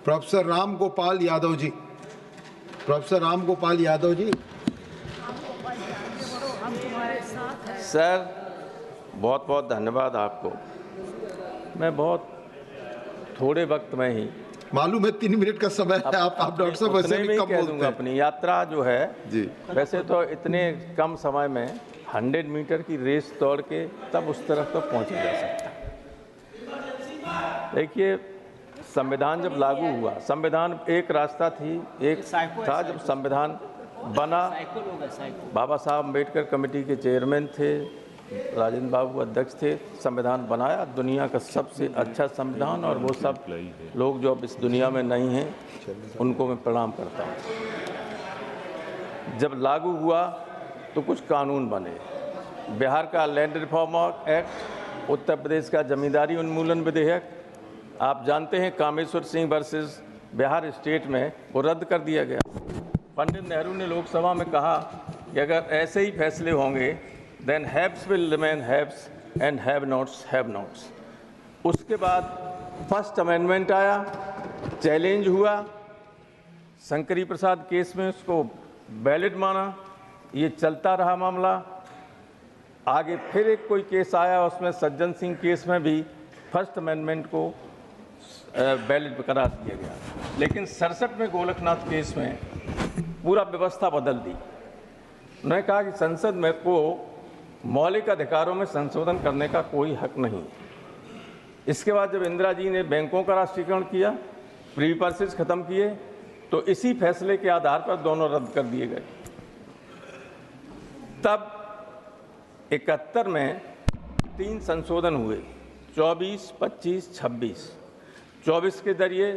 Professor Ram Gopal Yadav ji. Professor Ram Gopal Yadav ji. Sir बहुत बहुत धन्यवाद आपको। मैं बहुत थोड़े वक्त में ही, मालूम है 3 मिनट का समय है, आप डॉक्टर साहब वैसे भी कम कह बोलते दूंगा हैं। अपनी यात्रा जो है जी। वैसे तो इतने कम समय में 100 मीटर की रेस दौड़ के तब उस तरफ तक पहुंचा जा सकता है। देखिए, संविधान जब लागू हुआ, संविधान एक रास्ता थी, एक था जब संविधान बना। बाबा साहब अम्बेडकर कमेटी के चेयरमैन थे, राजेंद्र बाबू अध्यक्ष थे, संविधान बनाया, दुनिया का सबसे अच्छा संविधान, और वो सब लोग जो अब इस दुनिया में नहीं हैं उनको मैं प्रणाम करता हूँ। जब लागू हुआ तो कुछ कानून बने, बिहार का land reform act, Uttar Pradesh का जमींदारी उन्मूलन विधेयक, आप जानते हैं कामेश्वर सिंह वर्सेस बिहार स्टेट में वो रद्द कर दिया गया। पंडित नेहरू ने लोकसभा में कहा कि अगर ऐसे ही फैसले होंगे then haves will remain haves and have nots. उसके बाद फर्स्ट अमेंडमेंट आया, चैलेंज हुआ, शंकरी प्रसाद केस में उसको वैलिड माना, ये चलता रहा मामला। आगे फिर एक कोई केस आया, उसमें सज्जन सिंह केस में भी फर्स्ट अमेंडमेंट को वैलिड करार दिया गया। लेकिन 67 में गोरखनाथ केस में पूरा व्यवस्था बदल दी। उन्होंने कहा कि संसद में को मौलिक अधिकारों में संशोधन करने का कोई हक नहीं। इसके बाद जब इंदिरा जी ने बैंकों का राष्ट्रीयकरण किया, प्रीवी पर्सेज खत्म किए, तो इसी फैसले के आधार पर दोनों रद्द कर दिए गए। तब 71 में 3 संशोधन हुए, 24, 25, 26। 24 के जरिए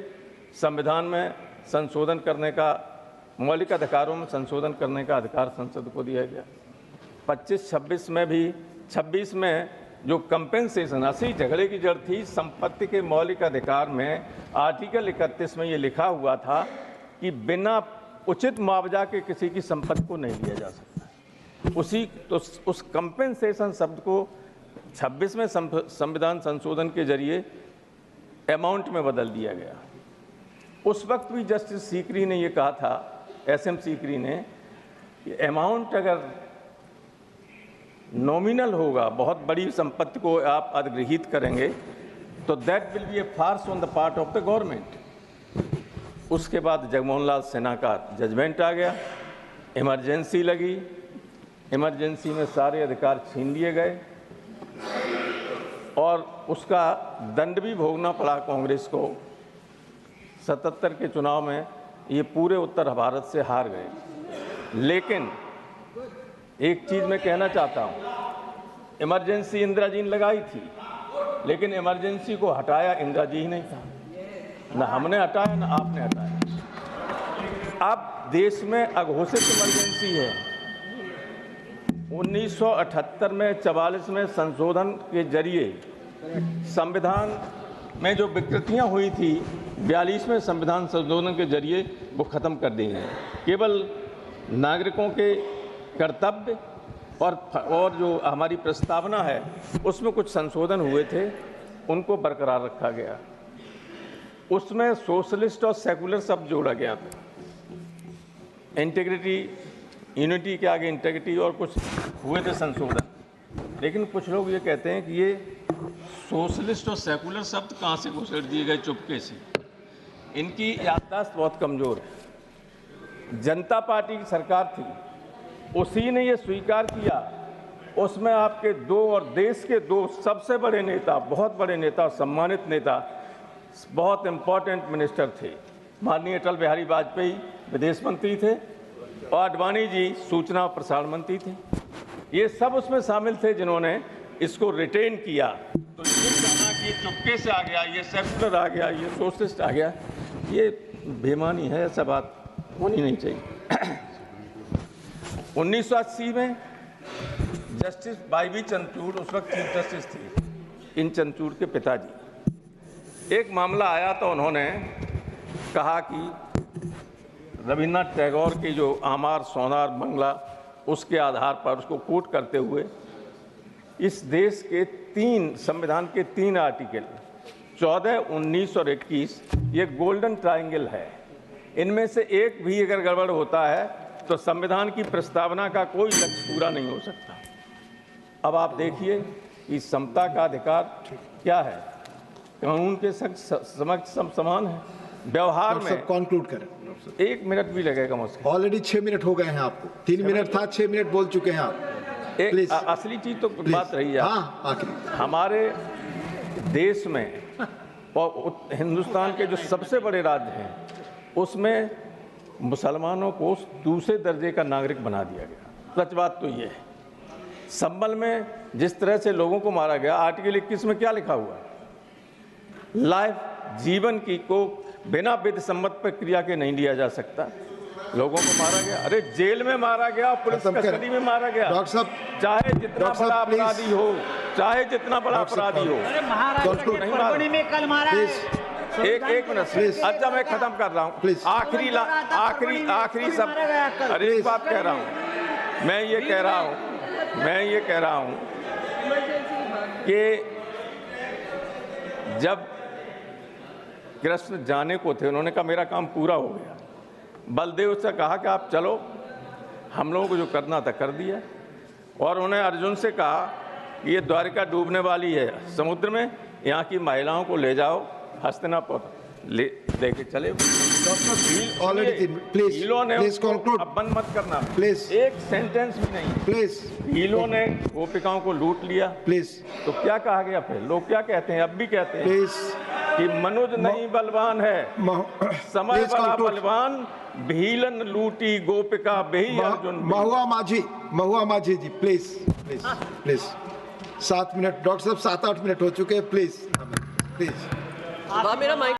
संविधान में संशोधन करने का, मौलिक अधिकारों में संशोधन करने का अधिकार संसद को दिया गया। 25, 26 में भी, 26 में जो कंपेंसेशन, असली झगड़े की जड़ थी संपत्ति के मौलिक अधिकार में, आर्टिकल 31 में ये लिखा हुआ था कि बिना उचित मुआवजा के किसी की संपत्ति को नहीं लिया जा सकता। उस कंपेंसेशन शब्द को 26 में संविधान संशोधन के जरिए अमाउंट में बदल दिया गया। उस वक्त भी जस्टिस सीकरी ने ये कहा था, SM सीकरी ने, कि अमाउंट अगर नॉमिनल होगा, बहुत बड़ी संपत्ति को आप अधिग्रहित करेंगे, तो that will be a farce on the part of the government. उसके बाद जगमोहन लाल सिन्हा का जजमेंट आ गया, इमरजेंसी लगी, इमरजेंसी में सारे अधिकार छीन लिए गए और उसका दंड भी भोगना पड़ा कांग्रेस को। 77 के चुनाव में ये पूरे उत्तर भारत से हार गए। लेकिन एक चीज़ मैं कहना चाहता हूँ, इमरजेंसी इंदिरा जी ने लगाई थी, लेकिन इमरजेंसी को हटाया इंदिरा जी ही नहीं था, ना हमने हटाया ना आपने हटाया। अब देश में अघोषित इमरजेंसी है। 1978 में 44 में संशोधन के जरिए संविधान में जो विकृतियां हुई थी, 42 में संविधान संशोधन के जरिए वो खत्म कर दी हैं। केवल नागरिकों के कर्तव्य और जो हमारी प्रस्तावना है उसमें कुछ संशोधन हुए थे, उनको बरकरार रखा गया। उसमें सोशलिस्ट और सेकुलर शब्द जोड़ा गया था। इंटीग्रिटी, यूनिटी के आगे इंटीग्रिटी और कुछ हुए थे संशोधन। लेकिन कुछ लोग ये कहते हैं कि ये सोशलिस्ट और सेकुलर शब्द कहाँ से घुसेड़ दिए गए चुपके से। इनकी याददाश्त बहुत कमज़ोर है। जनता पार्टी की सरकार थी, उसी ने ये स्वीकार किया, उसमें आपके 2 और देश के 2 सबसे बड़े नेता, बहुत बड़े नेता, सम्मानित नेता, बहुत इम्पोर्टेंट मिनिस्टर थे। माननीय अटल बिहारी वाजपेयी विदेश मंत्री थे और आडवाणी जी सूचना और प्रसारण मंत्री थे। ये सब उसमें शामिल थे जिन्होंने इसको रिटेन किया। तो ये कहना कि चुपके से आ गया, ये सेकुलर आ गया, ये सोशलिस्ट आ गया, ये बेईमानी है, ऐसा बात होनी नहीं चाहिए। 1980 में जस्टिस वाई.बी. चंद्रचूड़ उस वक्त चीफ जस्टिस थे, इन चंद्रचूड़ के पिताजी। एक मामला आया तो उन्होंने कहा कि रविन्द्रनाथ टैगोर की जो आमार सोनार बंगला, उसके आधार पर उसको कोट करते हुए इस देश के 3 संविधान के 3 आर्टिकल 14, 19 और 21 ये गोल्डन ट्रायंगल है। इनमें से एक भी अगर गड़बड़ होता है तो संविधान की प्रस्तावना का कोई लक्ष्य पूरा नहीं हो सकता। अब आप देखिए कि समता का अधिकार क्या है, कानून के समक्ष सब समान है। व्यवहार में कंक्लूड करें। 1 मिनट भी लगेगा मुश्किल। ऑलरेडी 6 मिनट हो गए हैं आपको, 3 मिनट था, 6 मिनट बोल चुके हैं आप। एक प्लीज असली चीज तो बात रही है। हाँ, आखिर हमारे देश में और हिंदुस्तान के जो सबसे बड़े राज्य हैं उसमें मुसलमानों को दूसरे दर्जे का नागरिक बना दिया गया। सच बात तो ये है। संभल में जिस तरह से लोगों को मारा गया, आर्टिकल 21 में क्या लिखा हुआ है? लाइफ, जीवन की को बिना विधि सम्मत प्रक्रिया के नहीं लिया जा सकता। लोगों को मारा गया, अरे जेल में मारा गया, पुलिस कस्टडी में मारा गया। डॉक्टर साहब, चाहे जितना बड़ा अपराधी हो, चाहे जितना बड़ा अपराधी हो। परभणी में कल मारा है। एक मिनट, अच्छा मैं खत्म कर रहा हूँ। आखिरी सब, अरे एक बात कह रहा हूँ, मैं ये कह रहा हूँ कि जब कृष्ण जाने को थे, उन्होंने कहा मेरा काम पूरा हो गया। बलदेव से कहा कि आप चलो, हम लोगों को जो करना था कर दिया। और उन्होंने अर्जुन से कहा कि ये द्वारिका डूबने वाली है समुद्र में, यहाँ की महिलाओं को ले जाओ हस्तिनापुर, लेके चले। Already please conclude. अब बंद मत करना प्लीज, एक सेंटेंस भी नहीं। प्लीज। भीलों ने गोपिकाओं को लूट लिया, प्लीज। तो क्या कहा गया फिर? लोग क्या कहते हैं, अब भी कहते हैं प्लीज कि मनुज नहीं बलवान है, समय बड़ा बलवान, भीलन लूटी गोपिका बेही Arjun. Mahua Majhi ji, please please please. 7 minute doctor साहब, 7-8 मिनट हो चुके हैं, प्लीज प्लीज। मेरा माइक